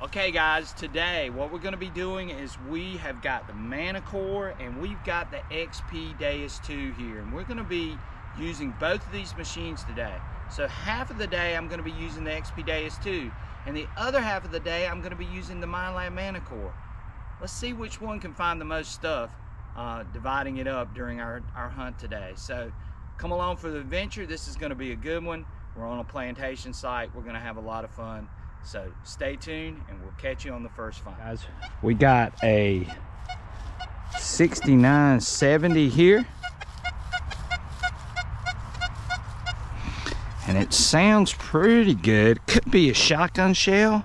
Okay guys, today what we're going to be doing is we have got the Manticore and we've got the XP Deus 2 here, and we're going to be using both of these machines today. So half of the day I'm going to be using the XP Deus 2 and the other half of the day I'm going to be using the Minelab Manticore. Let's see which one can find the most stuff, dividing it up during our hunt today. So come along for the adventure. This is going to be a good one. We're on a plantation site. We're going to have a lot of fun. So stay tuned and we'll catch you on the first find. Guys, we got a 6970 here. And it sounds pretty good. Could be a shotgun shell.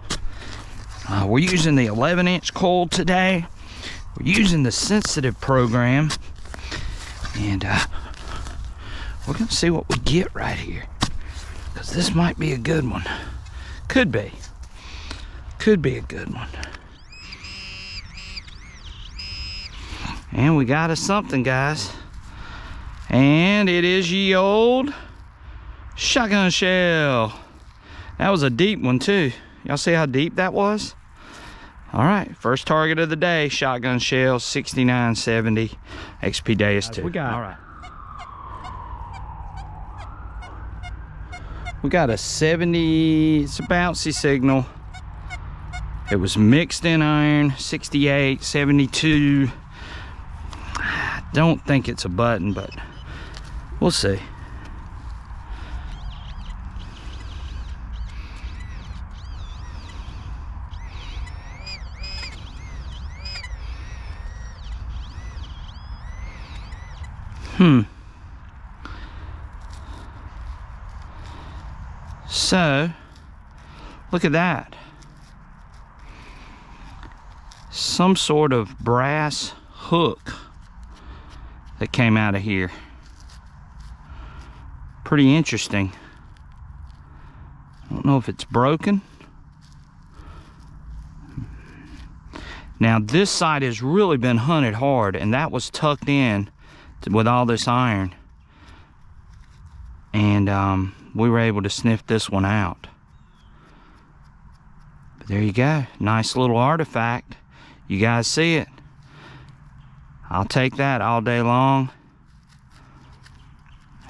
We're using the 11-inch coil today. We're using the sensitive program. And we're gonna see what we get right here, because this might be a good one. Could be a good one. And we got us something, guys, and it is ye old shotgun shell. That was a deep one too. Y'all see how deep that was? All right, first target of the day, shotgun shell, 6970 XP Deus 2. All right. We got a 70, it's a bouncy signal. It was mixed in iron, 68, 72. I don't think it's a button, but we'll see. So, look at that. Some sort of brass hook that came out of here. Pretty interesting. I don't know if it's broken. Now this side has really been hunted hard, and that was tucked in with all this iron. And we were able to sniff this one out. But there you go, nice little artifact. You guys see it? I'll take that all day long.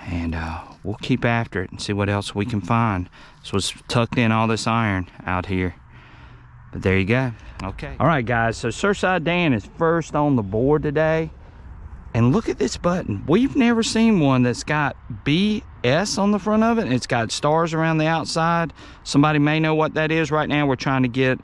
And we'll keep after it and see what else we can find. This was tucked in all this iron out here. But there you go. Okay. All right, guys, so Surfside Dan is first on the board today. And look at this button. We've never seen one that's got BS on the front of it. It's got stars around the outside. Somebody may know what that is. Right now we're trying to get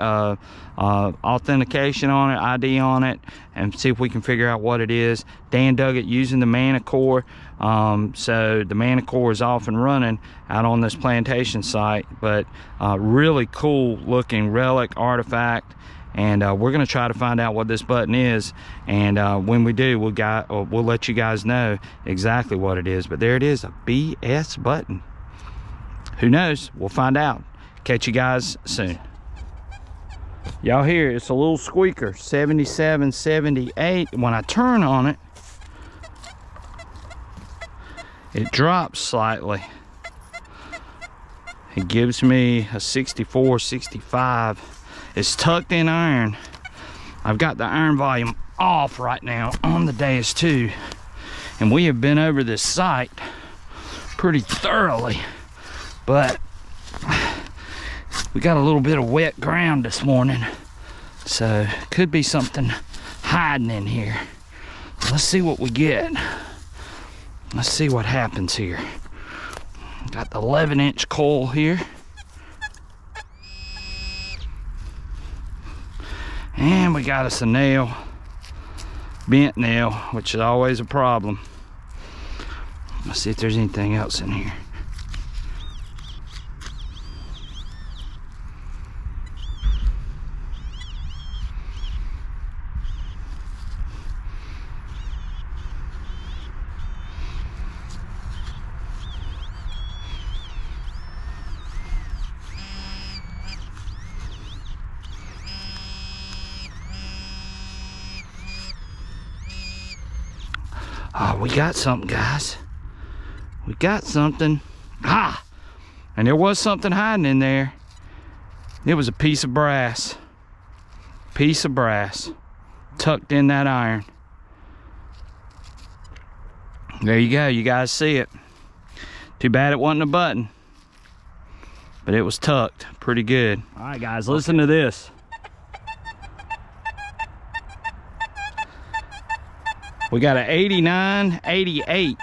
authentication on it, ID on it, and see if we can figure out what it is. Dan dug it using the Manticore. So the Manticore is off and running out on this plantation site. But really cool looking relic artifact. And we're gonna try to find out what this button is, and when we do, we'll let you guys know exactly what it is. But there it is, a BS button. Who knows? We'll find out. Catch you guys soon. Y'all hear it's a little squeaker, 77, 78. When I turn on it, it drops slightly. It gives me a 64, 65. It's tucked in iron. I've got the iron volume off right now on the Deus 2, and we have been over this site pretty thoroughly, but we got a little bit of wet ground this morning, so could be something hiding in here. Let's see what we get. Let's see what happens here. Got the 11-inch coil here. And we got us a nail, bent nail, which is always a problem. Let's see if there's anything else in here. Oh, we got something, guys. We got something. Ah! And there was something hiding in there. It was a piece of brass. piece of brass tucked in that iron. There you go, you guys see it. Too bad it wasn't a button, but it was tucked pretty good. All right guys, listen to this. We got an 89, 88.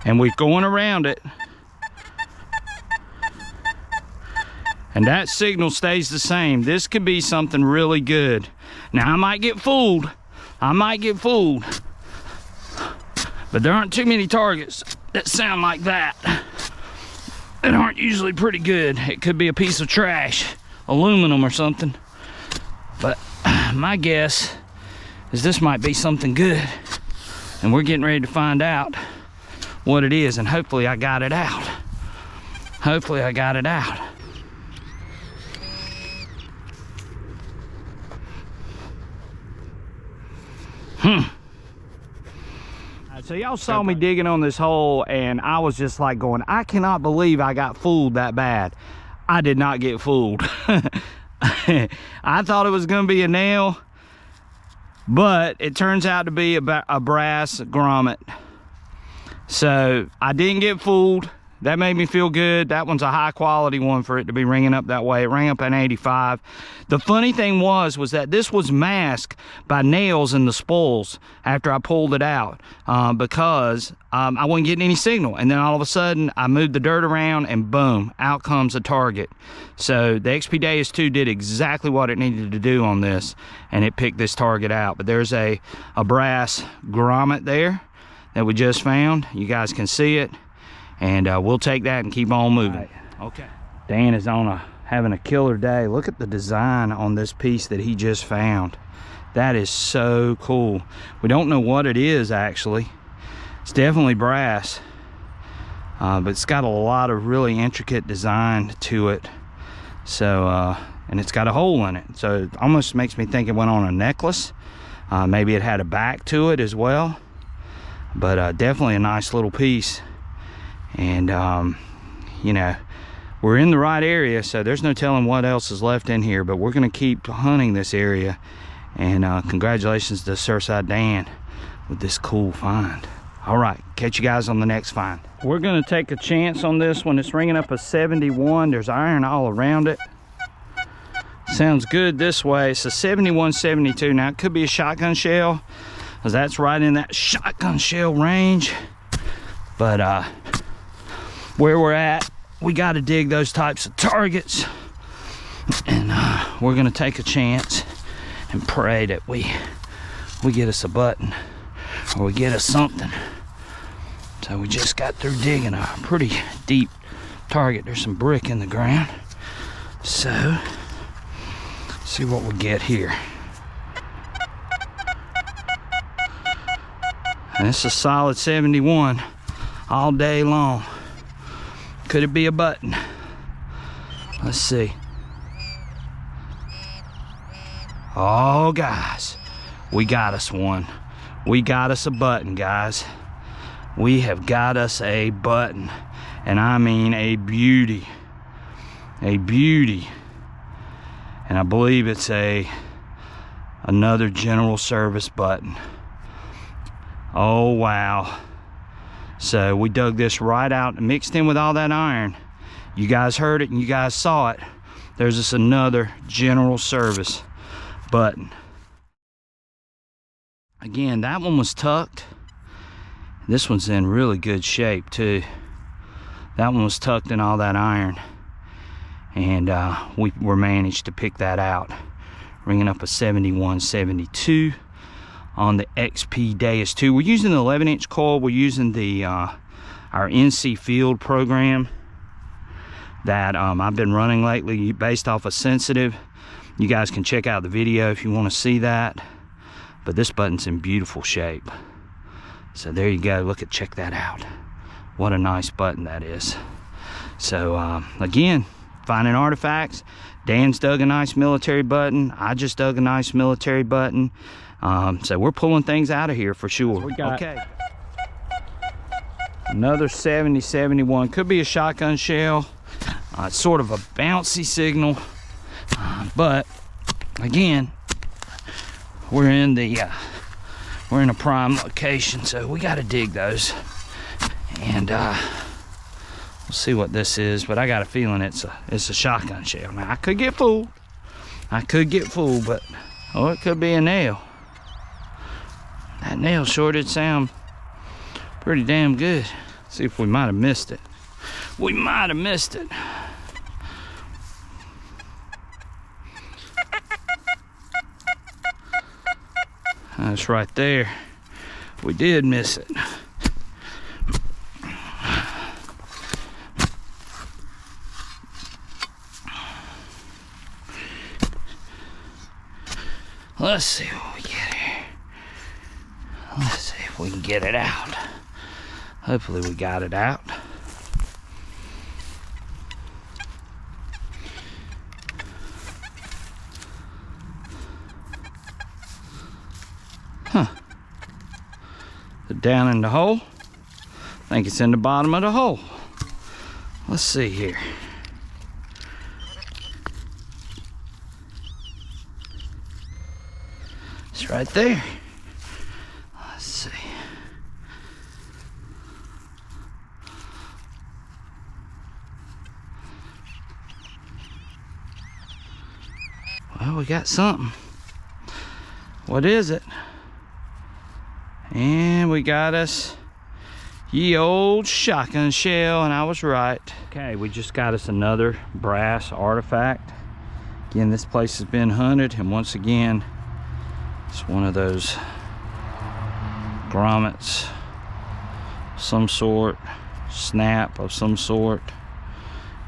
And we're going around it. And that signal stays the same. This could be something really good. Now I might get fooled. But there aren't too many targets that sound like that. That aren't usually pretty good. It could be a piece of trash, aluminum or something. But my guess is this might be something good. And we're getting ready to find out what it is, and hopefully I got it out. Hopefully I got it out. So y'all saw me digging on this hole, and I was just like going, I cannot believe I got fooled that bad. I did not get fooled. I thought it was gonna be a nail, but it turns out to be a brass grommet. So I didn't get fooled. That made me feel good. That one's a high quality one for it to be ringing up that way. It rang up an 85. The funny thing was that this was masked by nails in the spoils after I pulled it out, because I wasn't getting any signal. And then all of a sudden I moved the dirt around and boom, out comes a target. So the XP Deus 2 did exactly what it needed to do on this, and it picked this target out. But there's a brass grommet there that we just found. You guys can see it. And we'll take that and keep on moving. Right. Okay. Dan is having a killer day. Look at the design on this piece that he just found. That is so cool. We don't know what it is actually. It's definitely brass, but it's got a lot of really intricate design to it. So, and it's got a hole in it. So it almost makes me think it went on a necklace. Maybe it had a back to it as well. But definitely a nice little piece. And you know, we're in the right area, so there's no telling what else is left in here, but we're gonna keep hunting this area. And congratulations to Surfside Dan with this cool find. All right, catch you guys on the next find. We're gonna take a chance on this one. It's ringing up a 71. There's iron all around it. Sounds good this way. It's a 71, 72. Now it could be a shotgun shell, because that's right in that shotgun shell range. But where we're at, we got to dig those types of targets, and we're gonna take a chance and pray that we get us a button, or we get us something. So we just got through digging a pretty deep target. There's some brick in the ground, so let's see what we get here. And it's a solid 71 all day long. Could it be a button? Let's see. Oh guys, we got us one. We got us a button, guys. We have got us a button, and I mean a beauty. A beauty. And I believe it's another general service button. Oh wow. So we dug this right out and mixed in with all that iron. You guys heard it and you guys saw it. There's just another general service button. Again, that one was tucked. This one's in really good shape too. That one was tucked in all that iron. And we were managed to pick that out. Ringing up a 71, 72. On the XP Deus 2. We're using the 11-inch coil. We're using the our NC Field program that I've been running lately based off of sensitive. You guys can check out the video if you want to see that. But this button's in beautiful shape. So there you go. Check that out. What a nice button that is. So again, finding artifacts. Dan's dug a nice military button. I just dug a nice military button. So we're pulling things out of here for sure. We got another 70, 71. Could be a shotgun shell. It's sort of a bouncy signal, but again, we're in a prime location, so we got to dig those. And we'll see what this is, but I got a feeling it's a shotgun shell. Now I could get fooled. But oh, it could be a nail. That nail sure did sound pretty damn good. Let's see if we might have missed it. We might have missed it. That's right there. We did miss it. Let's see what we get here. Let's see if we can get it out. Hopefully we got it out. Huh. Is it down in the hole? I think it's in the bottom of the hole. Let's see here. It's right there. Let's see. Well, we got something. What is it? And we got us ye old shotgun shell, and I was right. Okay, we just got us another brass artifact. Again, this place has been hunted, and once again, it's one of those grommets, some sort, snap of some sort.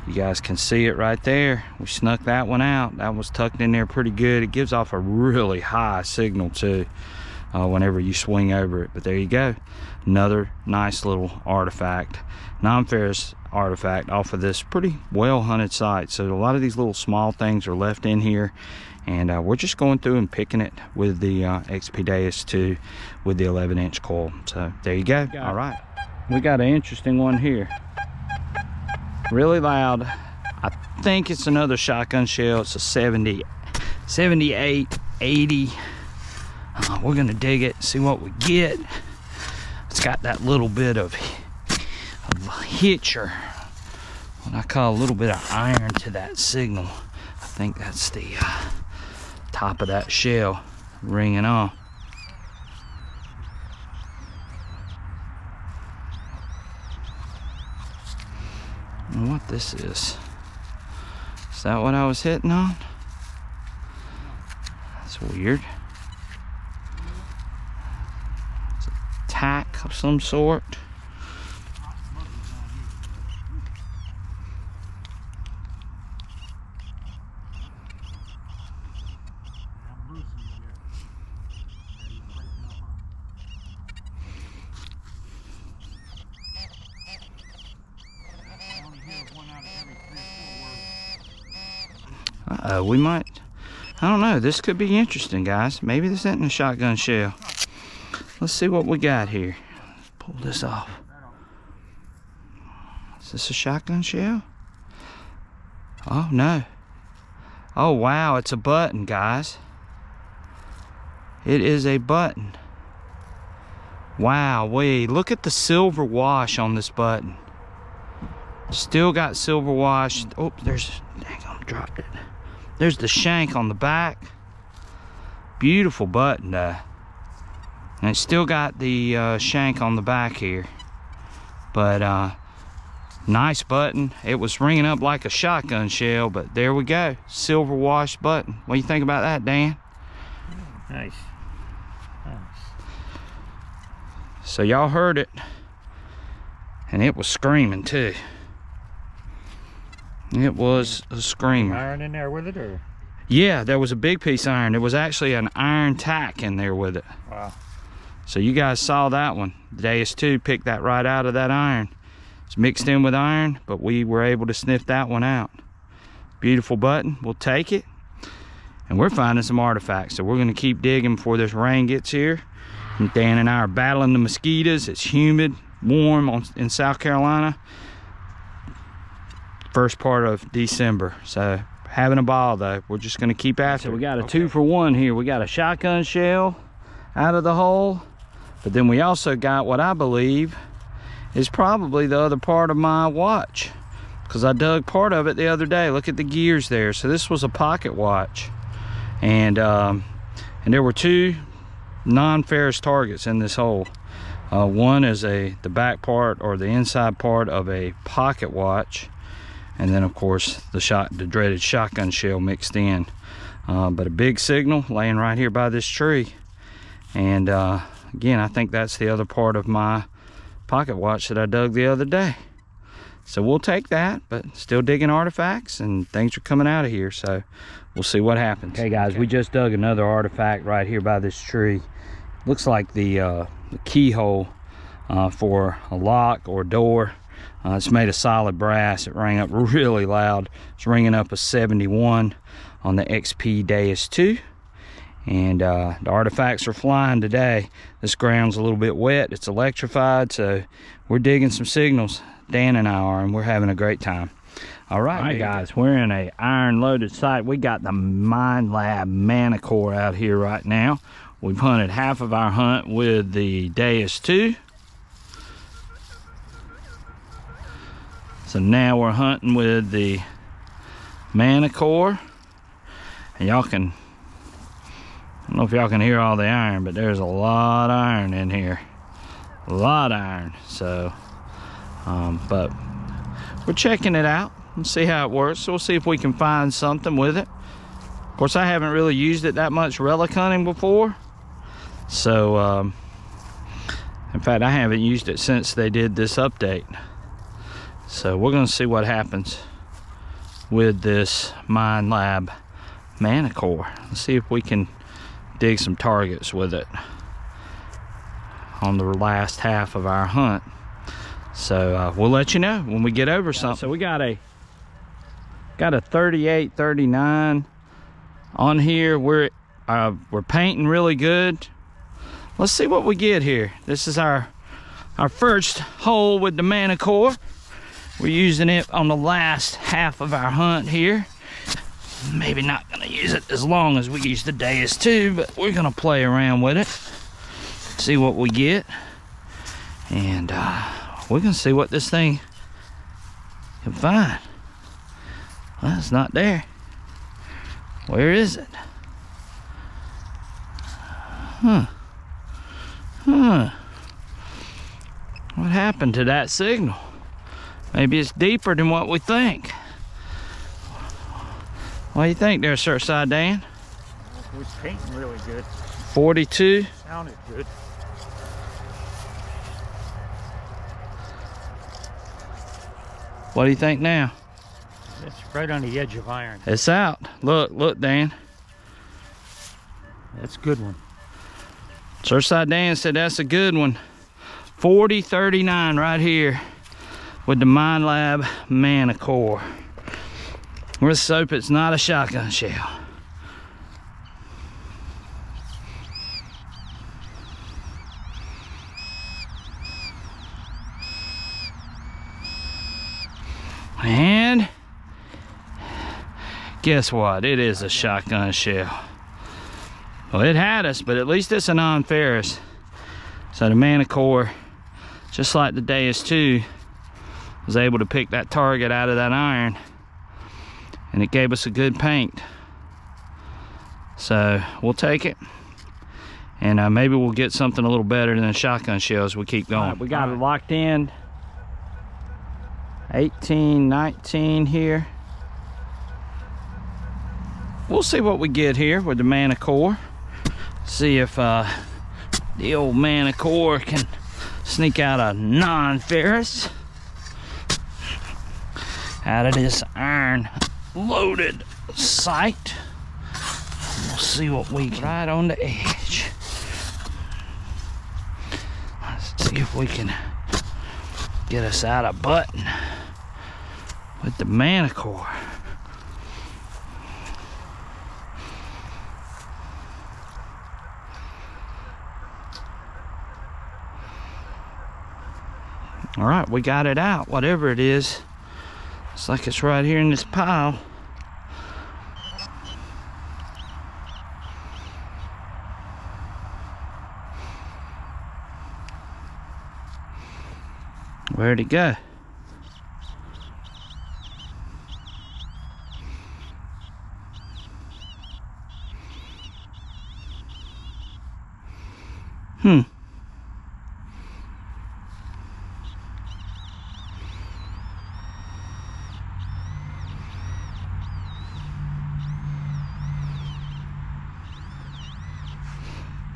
You guys can see it right there. We snuck that one out. That was tucked in there pretty good. It gives off a really high signal too, whenever you swing over it. But there you go, another nice little artifact, non-ferrous artifact off of this pretty well hunted site. So a lot of these little small things are left in here, and we're just going through and picking it with the XP Deus 2 with the 11-inch coil. So there you go. All right, we got an interesting one here. Really loud. I think it's another shotgun shell. It's a 78, 80. We're gonna dig it, see what we get. It's got that little bit of hitch, or what I call a little bit of iron to that signal. I think that's the top of that shell ringing on. And what this is that what I was hitting on? That's weird. It's a tack of some sort. We might, I don't know, this could be interesting, guys. Maybe this isn't a shotgun shell. Let's see what we got here. Let's pull this off. Is this a shotgun shell? Oh no. Oh wow, it's a button, guys. It is a button. Wow, wait, look at the silver wash on this button. Still got silver wash. Oh, there's, dang, I dropped it. There's the shank on the back. Beautiful button, and it's still got the shank on the back here. But nice button. It was ringing up like a shotgun shell, but there we go. Silver wash button. What do you think about that, Dan? Nice. Nice. So y'all heard it, and it was screaming too. It was a screamer. Iron in there with it, or? Yeah, there was a big piece of iron. There was actually an iron tack in there with it. Wow. So you guys saw that one. The Deus 2 picked that right out of that iron. It's mixed in with iron, but we were able to sniff that one out. Beautiful button. We'll take it. And we're finding some artifacts, so we're going to keep digging before this rain gets here. And Dan and I are battling the mosquitoes. It's humid, warm in South Carolina. first part of December. So having a ball though. We're just gonna keep after it. We got a 2-for-1 here. We got a shotgun shell out of the hole, but then we also got what I believe is probably the other part of my watch, because I dug part of it the other day. Look at the gears there. So this was a pocket watch, and there were 2 non-ferrous targets in this hole. One is the back part or the inside part of a pocket watch, and then of course the dreaded shotgun shell mixed in. But a big signal laying right here by this tree, and again, I think that's the other part of my pocket watch that I dug the other day. So we'll take that, but still digging artifacts, and things are coming out of here, so we'll see what happens. Okay guys, we just dug another artifact right here by this tree. Looks like the keyhole for a lock or door. It's made of solid brass. It rang up really loud. It's ringing up a 71 on the XP Deus 2. And the artifacts are flying today. This ground's a little bit wet. It's electrified, so we're digging some signals. Dan and I are, and we're having a great time. All right guys, we're in a iron loaded site. We got the Minelab Manticore out here right now. We've hunted half of our hunt with the Deus 2. So now we're hunting with the Manticore. And y'all can, I don't know if y'all can hear all the iron, but there's a lot of iron in here. A lot of iron. So, but we're checking it out and see how it works. So we'll see if we can find something with it. Of course, I haven't really used it that much relic hunting before. So, in fact, I haven't used it since they did this update. So we're gonna see what happens with this Minelab Manticore. Let's see if we can dig some targets with it on the last half of our hunt. So we'll let you know when we get over something. So we got a 38, 39 on here. We're painting really good. Let's see what we get here. This is our first hole with the Manticore. We're using it on the last half of our hunt here. Maybe not gonna use it as long as we use the Deus 2, but we're gonna play around with it, see what we get, and we're gonna see what this thing can find. Well, it's not there. Where is it? What happened to that signal? Maybe it's deeper than what we think. What do you think there, Surfside Dan? It was painting really good. 42? Sounded good. What do you think now? It's right on the edge of iron. It's out. Look, Dan. That's a good one. Surfside Dan said that's a good one. 4039 right here with the Minelab Manticore. Let's hope it's not a shotgun shell. And guess what? It is a shotgun shell. Well, it had us, but at least it's a non-ferrous. So the Manticore, just like the Deus 2, was able to pick that target out of that iron, and it gave us a good paint. So we'll take it, and maybe we'll get something a little better than a shotgun shell as we keep going. Right, we got it locked in. 18, 19 here. We'll see what we get here with the Manticore. See if the old Manticore can sneak out a non-ferrous out of this iron loaded site. We'll see what we can. Right on the edge. Let's see if we can get us out a button with the Manticore. All right, we got it out, whatever it is. Looks like it's right here in this pile. Where'd it go?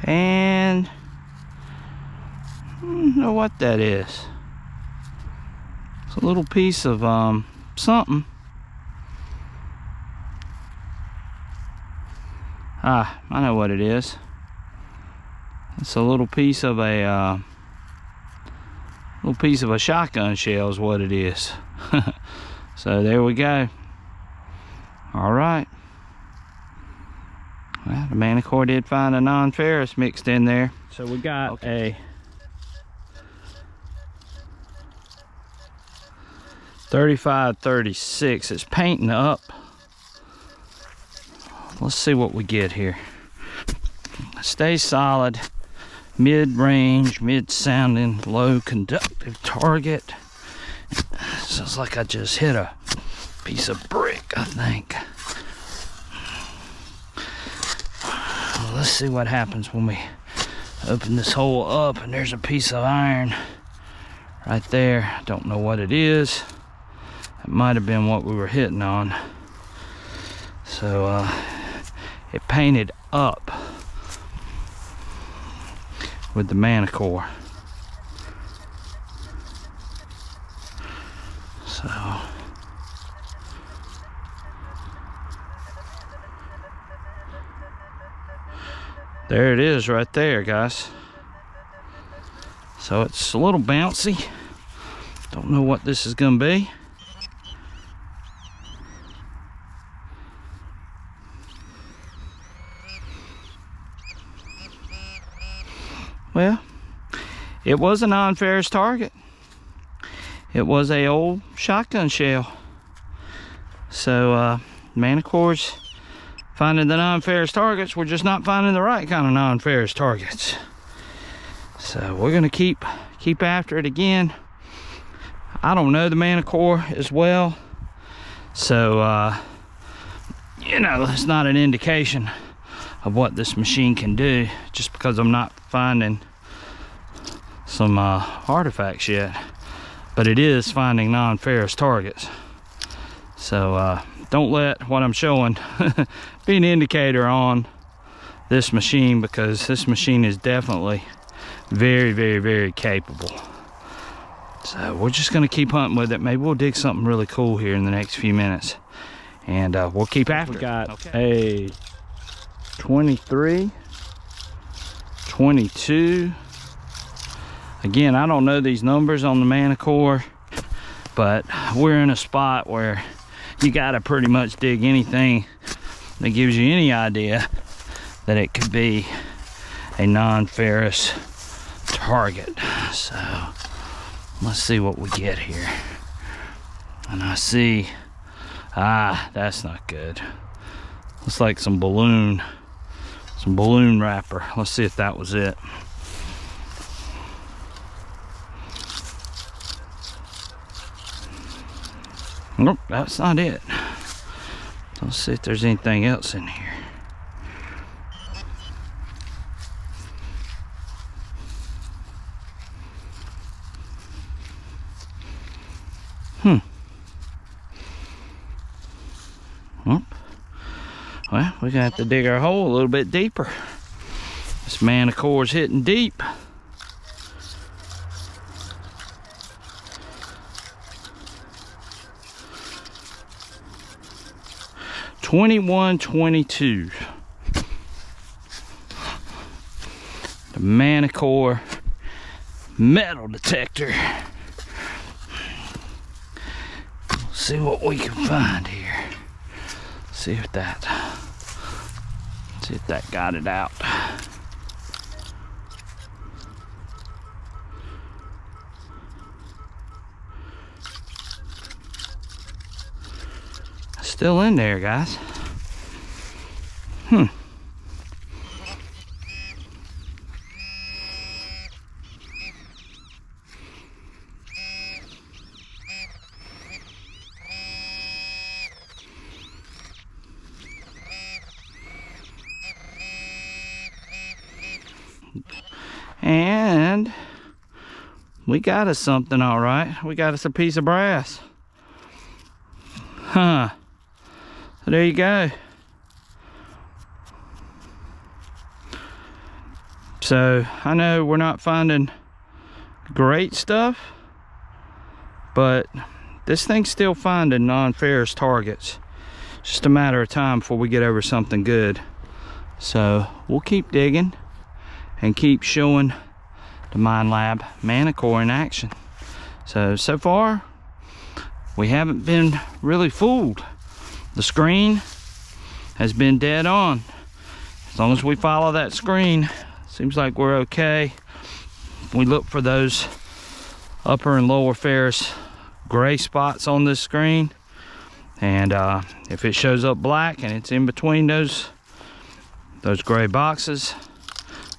And I don't know what that is. It's a little piece of something. Ah, I know what it is. It's a little piece of a shotgun shell is what it is. So there we go. All right. Well, the Manticore did find a non-ferrous mixed in there. So we got a 35-36. It's painting up. Let's see what we get here. Stay solid, mid-range, mid-sounding, low conductive target. Sounds like I just hit a piece of brick, I think. Well, let's see what happens when we open this hole up, and there's a piece of iron right there. I don't know what it is. It might have been what we were hitting on. So it painted up with the Manticore. So there it is right there, guys. So it's a little bouncy. Don't know what this is gonna be. Well, it was a non-ferrous target. It was a old shotgun shell. So Manticores finding the non-ferrous targets. We're just not finding the right kind of non-ferrous targets. So we're gonna keep after it again. I don't know the Manticore as well, so you know, it's not an indication of what this machine can do just because I'm not finding some artifacts yet. But it is finding non-ferrous targets. So don't let what I'm showing be an indicator on this machine, because this machine is definitely very, very, very capable. So we're just gonna keep hunting with it. Maybe we'll dig something really cool here in the next few minutes, and we'll keep after it. We got a 23, 22. Again, I don't know these numbers on the Manticore, but we're in a spot where you gotta pretty much dig anything that gives you any idea that it could be a non-ferrous target. So let's see what we get here. And I see, that's not good. Looks like some balloon wrapper. Let's see if that was it. Nope, that's not it. Let's see if there's anything else in here. Well, we're gonna have to dig our hole a little bit deeper. This Manticore's hitting deep. $21.22. The Manticore metal detector. We'll see what we can find here. See if that got it out. Still in there, guys. And we got us something, all right. We got us a piece of brass. So there you go. So I know we're not finding great stuff, but this thing's still finding non-ferrous targets. It's just a matter of time before we get over something good. So we'll keep digging and keep showing the Minelab Manticore in action. So far, we haven't been really fooled. The screen has been dead on. As long as we follow that screen, seems like we're okay. We look for those upper and lower ferrous gray spots on this screen, and if it shows up black and it's in between those gray boxes,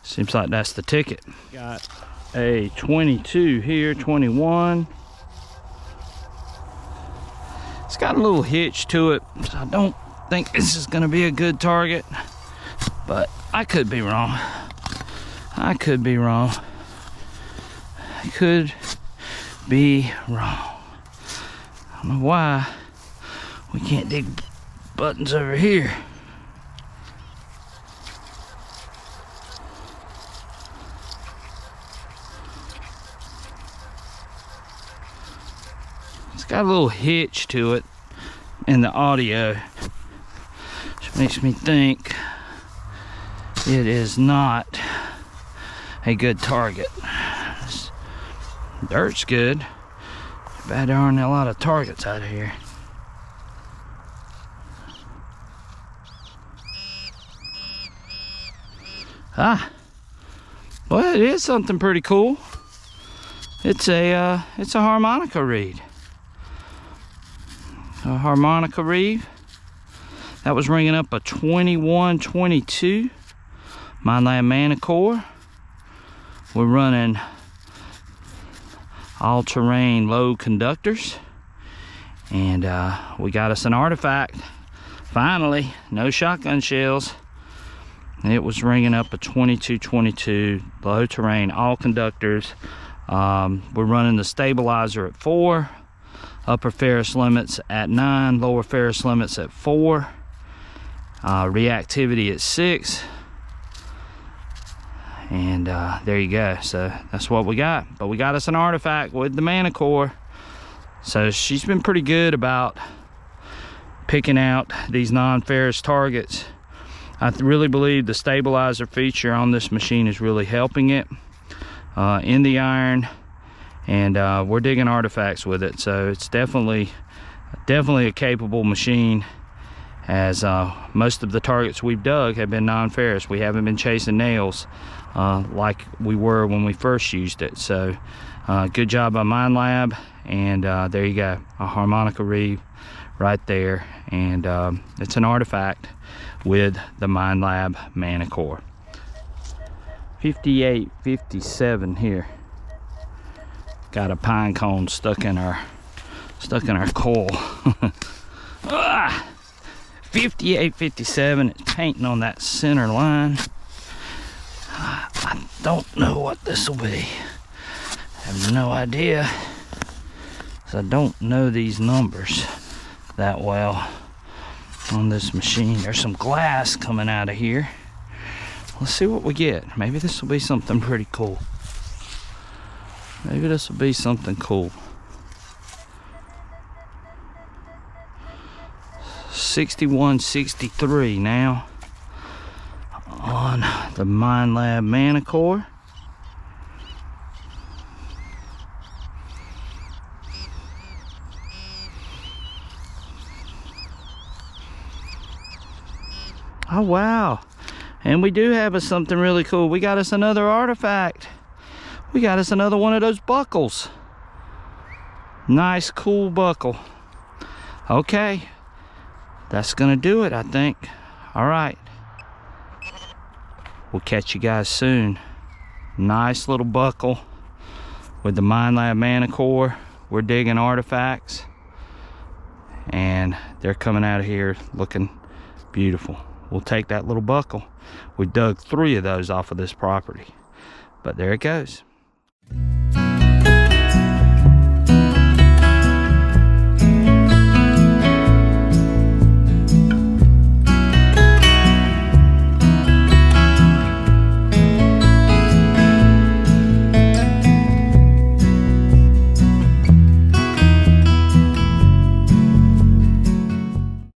seems like that's the ticket. Got a 22 here, 21. It's got a little hitch to it, so I don't think this is gonna be a good target, but I could be wrong. I could be wrong. I could be wrong. I don't know why we can't dig buttons over here. Got a little hitch to it in the audio, which makes me think it is not a good target. This dirt's good, but there aren't a lot of targets out here. Well, it is something pretty cool. It's a harmonica reed. A harmonica reed that was ringing up a 2122 Minelab Manticore. We're running all-terrain low conductors, and we got us an artifact finally. No shotgun shells. It was ringing up a 2222 low terrain, all conductors. We're running the stabilizer at 4. Upper ferrous limits at 9, lower ferrous limits at 4, reactivity at 6, and there you go. So that's what we got. But we got us an artifact with the Manticore. So she's been pretty good about picking out these non-ferrous targets. I really believe the stabilizer feature on this machine is really helping it in the iron. And we're digging artifacts with it, so it's definitely a capable machine, as most of the targets we've dug have been non-ferrous. We haven't been chasing nails like we were when we first used it. So good job by Minelab, and there you go, a harmonica reed right there, and it's an artifact with the Minelab Manticore. 5857 here. Got a pine cone stuck in our coil. 5857. It's painting on that center line. I don't know what this will be. I have no idea, because I don't know these numbers that well on this machine. There's some glass coming out of here. Let's see what we get. Maybe this will be something pretty cool. Maybe this will be something cool. 6163 now on the Minelab Manticore. Oh wow, and we do have us something really cool. We got us another artifact. We got us another one of those buckles. Nice, cool buckle. Okay, that's gonna do it, I think. All right, we'll catch you guys soon. Nice little buckle with the Minelab Manticore. We're digging artifacts, and they're coming out of here looking beautiful. We'll take that little buckle. We dug 3 of those off of this property, but there it goes.